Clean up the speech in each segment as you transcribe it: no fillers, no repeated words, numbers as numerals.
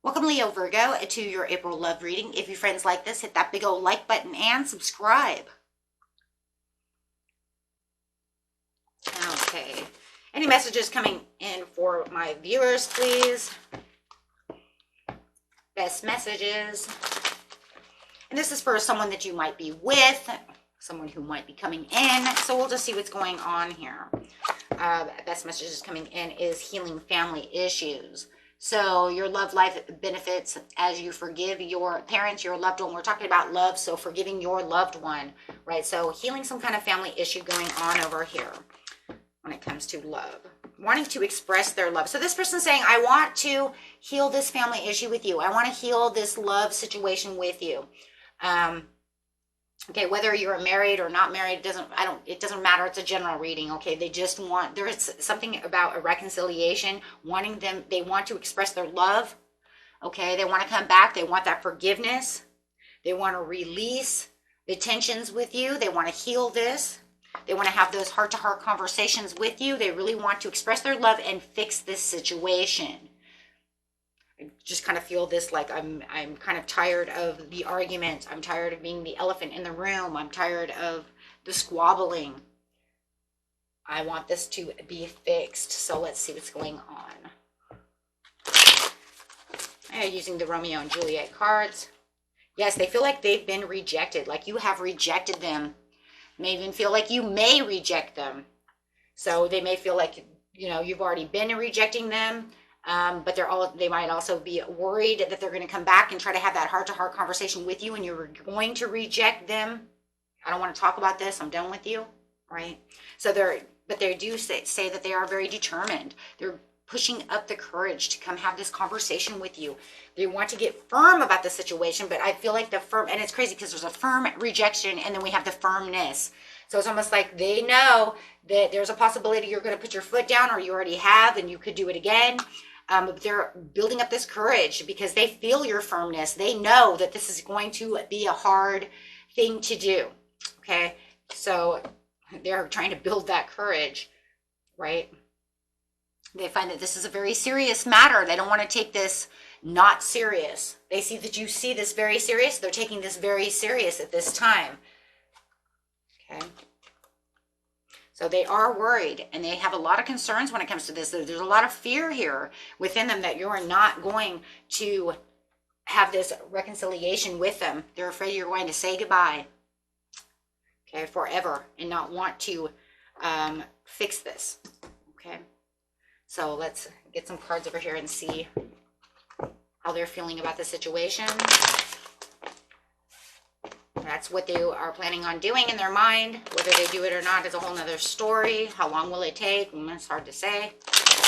Welcome, Leo Virgo, to your April love reading. If your friends like this, hit that big old like button and subscribe. Okay. Any messages coming in for my viewers, please? Best messages. And this is for someone that you might be with, someone who might be coming in. So we'll just see what's going on here. Best messages coming in is healing family issues. So your love life benefits as you forgive your parents, your loved one. We're talking about love, so forgiving your loved one, right? So healing some kind of family issue going on over here when it comes to love. Wanting to express their love. So this person's saying, I want to heal this family issue with you. I want to heal this love situation with you. Okay, whether you're married or not married, it doesn't matter. It's a general reading. Okay, they just want, there's something about a reconciliation, they want to express their love. Okay, they want to come back. They want that forgiveness. They want to release the tensions with you. They want to heal this. They want to have those heart-to-heart conversations with you. They really want to express their love and fix this situation. I just kind of feel this, like I'm kind of tired of the argument. I'm tired of being the elephant in the room. I'm tired of the squabbling. I want this to be fixed. So let's see what's going on. Using the Romeo and Juliet cards. Yes, they feel like they've been rejected, like you have rejected them. May even feel like you may reject them. So they may feel like, you've already been rejecting them. But they might also be worried that they're going to come back and try to have that heart-to-heart conversation with you, and you're going to reject them. I don't want to talk about this. I'm done with you, right? So they do say that they are very determined. They're pushing up the courage to come have this conversation with you. They want to get firm about the situation, but I feel like and it's crazy because there's a firm rejection and then we have the firmness. So it's almost like they know that there's a possibility you're going to put your foot down, or you already have, and you could do it again. But they're building up this courage because they feel your firmness. They know that this is going to be a hard thing to do. Okay. So they're trying to build that courage, right? They find that this is a very serious matter. They don't want to take this not serious. They see that you see this very serious. They're taking this very serious at this time. Okay. So they are worried, and they have a lot of concerns when it comes to this. There's a lot of fear here within them that you're not going to have this reconciliation with them. They're afraid you're going to say goodbye, okay, forever, and not want to fix this, okay? So let's get some cards over here and see how they're feeling about the situation. That's what they are planning on doing in their mind. Whether they do it or not is a whole nother story. How long will it take? It's hard to say.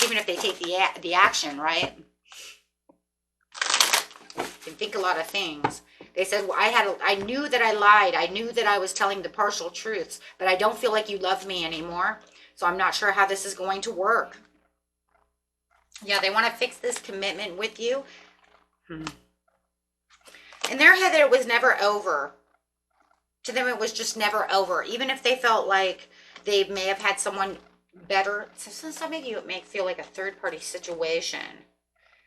Even if they take the action, right? You can think a lot of things. They said, well, I knew that I lied. I knew that I was telling the partial truths, but I don't feel like you love me anymore. So I'm not sure how this is going to work. Yeah, they want to fix this commitment with you. In their head, it was never over. To them, it was just never over. Even if they felt like they may have had someone better. So some of you, it may feel like a third-party situation.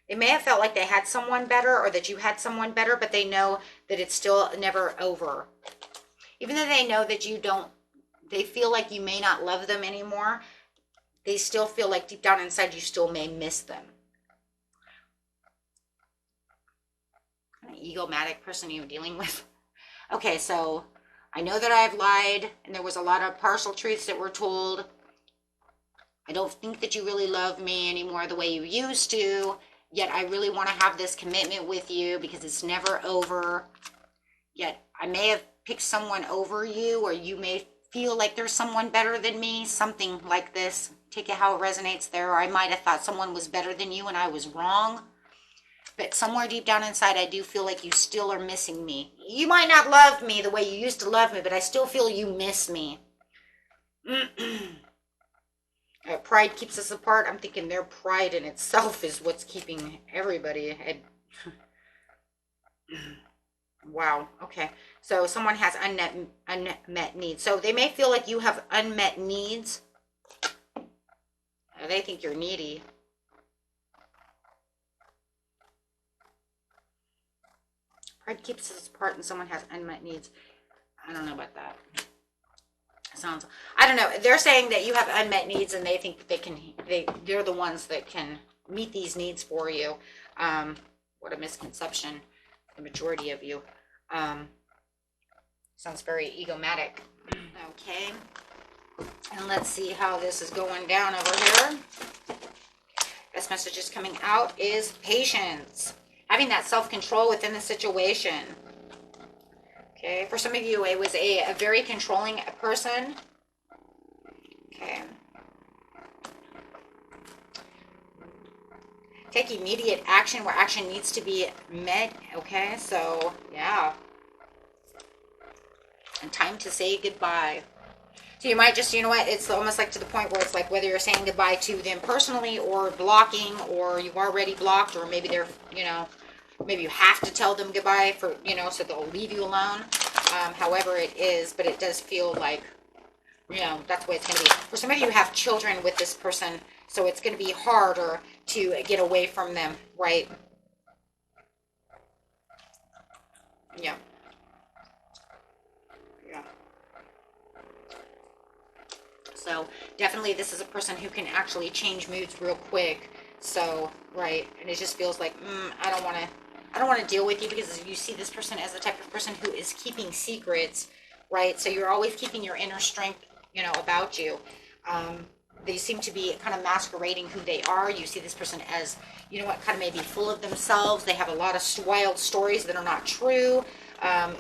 They may have felt like they had someone better, or that you had someone better, but they know that it's still never over. Even though they know that they feel like you may not love them anymore, they still feel like deep down inside you still may miss them. What kind of egomatic person are you dealing with? Okay, so I know that I've lied, and there was a lot of partial truths that were told. I don't think that you really love me anymore the way you used to, yet I really want to have this commitment with you because it's never over. Yet I may have picked someone over you, or you may feel like there's someone better than me, something like this. Take it how it resonates there. Or I might have thought someone was better than you and I was wrong. But somewhere deep down inside, I do feel like you still are missing me. You might not love me the way you used to love me, but I still feel you miss me. Pride keeps us apart. I'm thinking their pride in itself is what's keeping everybody. Wow. Okay. So someone has unmet needs. So they may feel like you have unmet needs. They think you're needy. Pride keeps us apart and someone has unmet needs. I don't know about that. I don't know. They're saying that you have unmet needs and they think they're the ones that can meet these needs for you. What a misconception. The majority of you. Sounds very egomatic. Okay. And let's see how this is going down over here. Best message is coming out is patience. Having that self-control within the situation. Okay, for some of you, it was a very controlling person. Okay. Take immediate action where action needs to be met. Okay, so, yeah. And time to say goodbye. So you might just, you know what, it's almost like to the point where it's like whether you're saying goodbye to them personally or blocking, or you've already blocked, or maybe they're, you know, maybe you have to tell them goodbye for, you know, so they'll leave you alone. However it is, but it does feel like, you know, that's the way it's going to be. For some of you have children with this person, so it's going to be harder to get away from them, right? Yeah. Yeah. So definitely this is a person who can actually change moods real quick. So, right. And it just feels like, I don't want to deal with you, because you see this person as the type of person who is keeping secrets, right? So you're always keeping your inner strength, you know, about you. They seem to be kind of masquerading who they are. You see this person as, you know what, kind of maybe full of themselves. They have a lot of wild stories that are not true.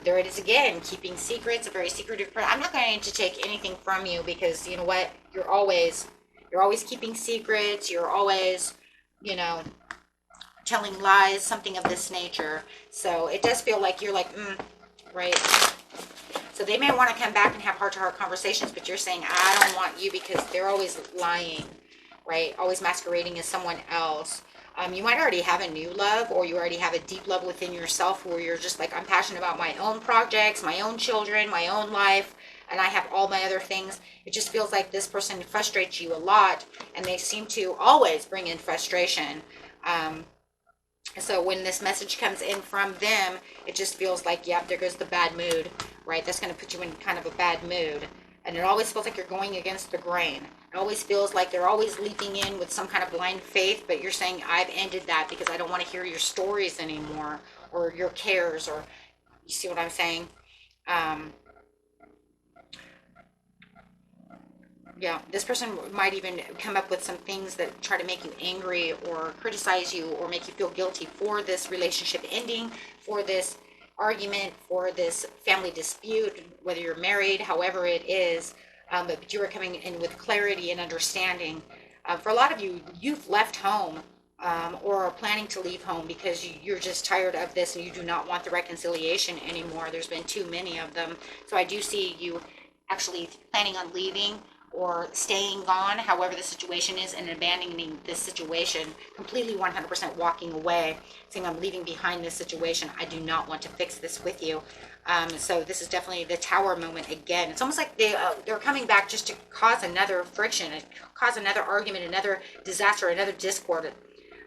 There it is again, keeping secrets, a very secretive person. I'm not going to take anything from you, because you know what, you're always keeping secrets. You're always, you know, telling lies, something of this nature. So it does feel like you're like, right. So they may want to come back and have heart-to-heart conversations, but you're saying, I don't want you, because they're always lying, right? Always masquerading as someone else. You might already have a new love, or you already have a deep love within yourself where you're just like, I'm passionate about my own projects, my own children, my own life, and I have all my other things. It just feels like this person frustrates you a lot, and they seem to always bring in frustration. So when this message comes in from them, it just feels like, yep, there goes the bad mood, right? That's going to put you in kind of a bad mood. And it always feels like you're going against the grain. It always feels like they're always leaping in with some kind of blind faith, but you're saying, I've ended that because I don't want to hear your stories anymore, or your cares, or you see what I'm saying? Yeah, this person might even come up with some things that try to make you angry or criticize you or make you feel guilty for this relationship ending, for this argument, for this family dispute, whether you're married, however it is. But you are coming in with clarity and understanding. For a lot of you, you've left home or are planning to leave home because you're just tired of this and you do not want the reconciliation anymore. There's been too many of them. So I do see you actually planning on leaving or staying gone, however the situation is, and abandoning this situation, completely 100% walking away, saying, I'm leaving behind this situation. I do not want to fix this with you. So this is definitely the tower moment again. It's almost like they're coming back just to cause another friction, cause another argument, another disaster, another discord.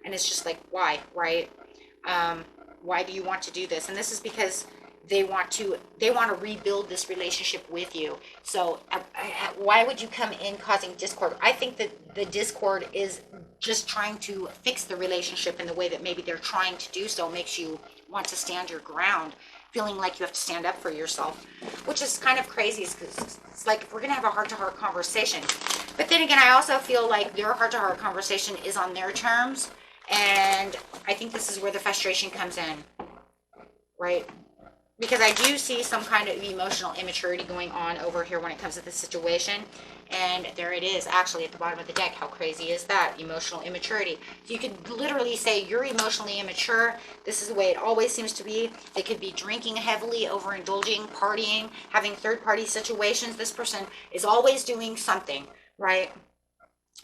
And it's just like, why, right? Why do you want to do this? And this is because they want to rebuild this relationship with you. So why would you come in causing discord? I think that the discord is just trying to fix the relationship in the way that maybe they're trying to do so makes you want to stand your ground, feeling like you have to stand up for yourself, which is kind of crazy, because it's like, if we're going to have a heart-to-heart conversation. But then again, I also feel like their heart-to-heart conversation is on their terms, and I think this is where the frustration comes in, right? Because I do see some kind of emotional immaturity going on over here when it comes to this situation. And there it is, actually, at the bottom of the deck. How crazy is that? Emotional immaturity. So you could literally say you're emotionally immature. This is the way it always seems to be. They could be drinking heavily, overindulging, partying, having third-party situations. This person is always doing something, right?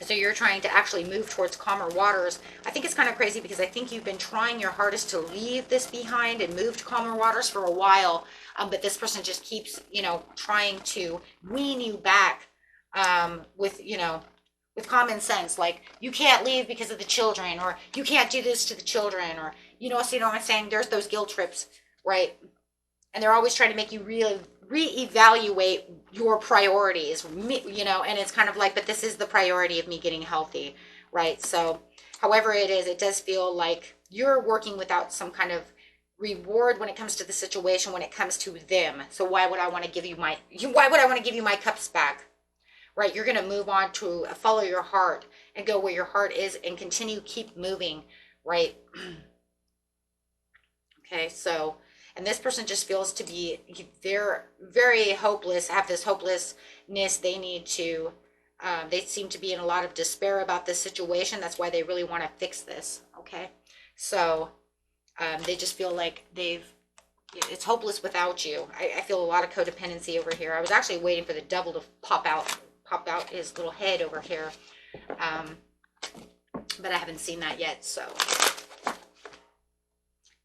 So you're trying to actually move towards calmer waters. I think it's kind of crazy because I think you've been trying your hardest to leave this behind and move to calmer waters for a while. But this person just keeps, trying to wean you back with common sense. Like, you can't leave because of the children, or you can't do this to the children, or, so you know what I'm saying? There's those guilt trips, right? And they're always trying to make you really reevaluate your priorities, you know, and it's kind of like, but this is the priority of me getting healthy, right? So however it is, it does feel like you're working without some kind of reward when it comes to the situation, when it comes to them. So why would I want to give you my, why would I want to give you my cups back? Right? You're going to move on to follow your heart and go where your heart is and continue, keep moving, right? Okay, so, and this person just feels to be, they're very hopeless, have this hopelessness. They need to, they seem to be in a lot of despair about this situation. That's why they really want to fix this, okay? So, they just feel like it's hopeless without you. I feel a lot of codependency over here. I was actually waiting for the devil to pop out his little head over here. But I haven't seen that yet, so.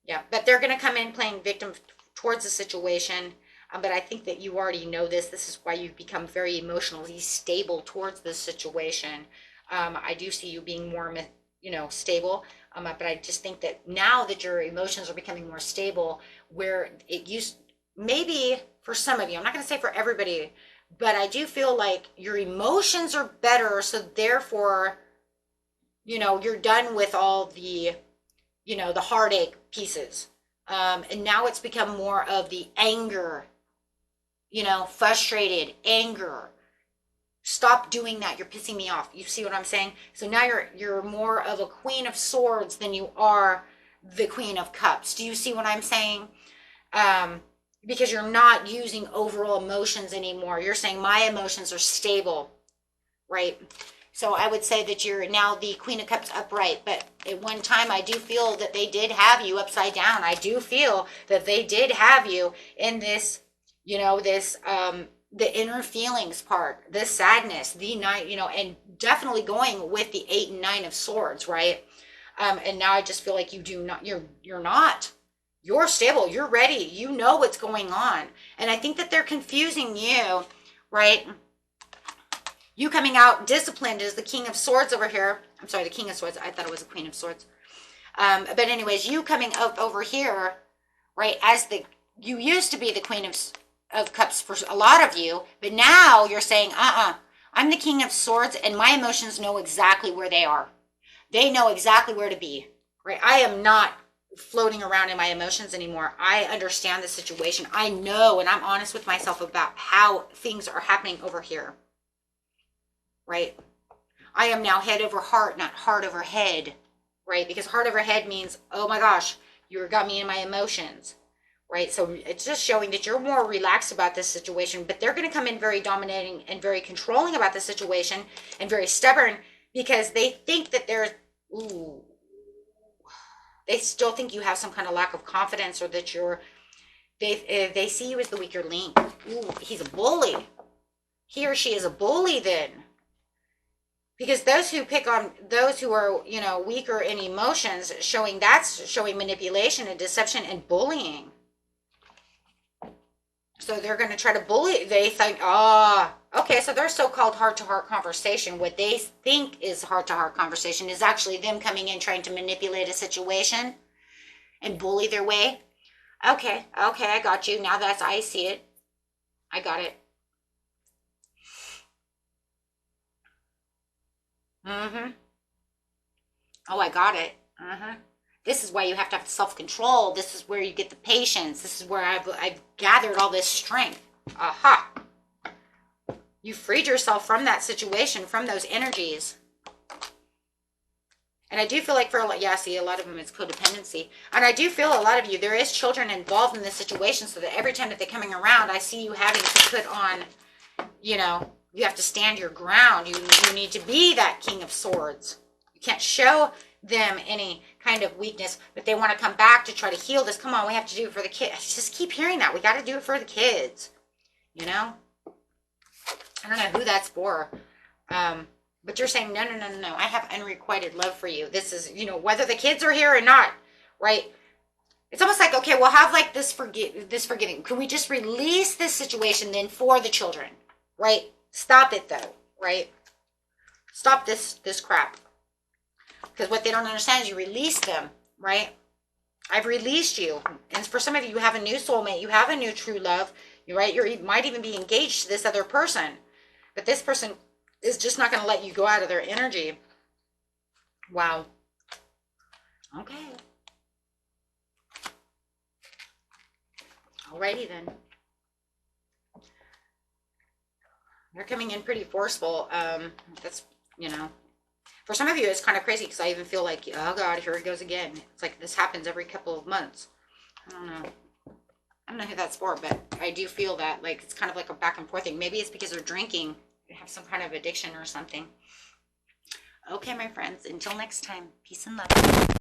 Yeah, but they're going to come in playing victim towards the situation. But I think that you already know this. This is why you've become very emotionally stable towards this situation. I do see you being more, you know, stable. But I just think that now that your emotions are becoming more stable, where it used, maybe for some of you, I'm not going to say for everybody, but I do feel like your emotions are better. So therefore, you know, you're done with all the, you know, the heartache pieces. And now it's become more of the anger, you know, frustrated anger. Stop doing that. You're pissing me off. You see what I'm saying? So now you're more of a Queen of Swords than you are the Queen of Cups. Do you see what I'm saying? Because you're not using overall emotions anymore. You're saying my emotions are stable, right? So I would say that you're now the Queen of Cups upright. But at one time, I do feel that they did have you upside down. I do feel that they did have you in this, you know, this, the inner feelings part, the sadness, the night, you know, and definitely going with the 8 and 9 of Swords, right? And now I just feel like you do not, you're stable, you're ready, you know what's going on. And I think that they're confusing you, right? You coming out disciplined as the King of Swords over here. I'm sorry, the King of Swords. I thought it was the Queen of Swords. But anyways, you coming up over here, right, as you used to be the Queen of Cups for a lot of you, but now you're saying, I'm the King of Swords and my emotions know exactly where they are. They know exactly where to be, right? I am not floating around in my emotions anymore. I understand the situation. I know, and I'm honest with myself about how things are happening over here, right? I am now head over heart, not heart over head, right? Because heart over head means, oh my gosh, you got me in my emotions. Right, so it's just showing that you're more relaxed about this situation, but they're going to come in very dominating and very controlling about the situation and very stubborn because they think that they still think you have some kind of lack of confidence or that they see you as the weaker link. Ooh, he's a bully. He or she is a bully then. Because those who pick on those who are, you know, weaker in emotions, showing manipulation and deception and bullying. So they're going to try to bully. They think, okay, so their so-called heart-to-heart conversation, what they think is heart-to-heart conversation is actually them coming in trying to manipulate a situation and bully their way. Okay, I got you. Now I see it. I got it. Oh, I got it. This is why you have to have self-control. This is where you get the patience. This is where I've gathered all this strength. Aha. You freed yourself from that situation, from those energies. And I do feel like see, a lot of them is codependency. And I do feel a lot of you, there is children involved in this situation so that every time that they're coming around, I see you having to put on, you know, you have to stand your ground. You need to be that King of Swords. You can't show them any kind of weakness, but they want to come back to try to heal this. Come on, we have to do it for the kids. I just keep hearing that. We got to do it for the kids, you know? I don't know who that's for. But you're saying, no. I have unrequited love for you. This is, you know, whether the kids are here or not, right? It's almost like, okay, we'll have like this forgetting. Can we just release this situation then for the children, right? Stop it though, right? Stop this crap. Because what they don't understand is you release them, right? I've released you. And for some of you, you have a new soulmate. You have a new true love. You're right. You might even be engaged to this other person. But this person is just not going to let you go out of their energy. Wow. Okay. Alrighty then. They're coming in pretty forceful. That's, you know, for some of you, it's kind of crazy because I even feel like, oh God, here it goes again. It's like this happens every couple of months. I don't know. I don't know who that's for, but I do feel that like it's kind of like a back and forth thing. Maybe it's because they're drinking. They have some kind of addiction or something. Okay, my friends, until next time, peace and love.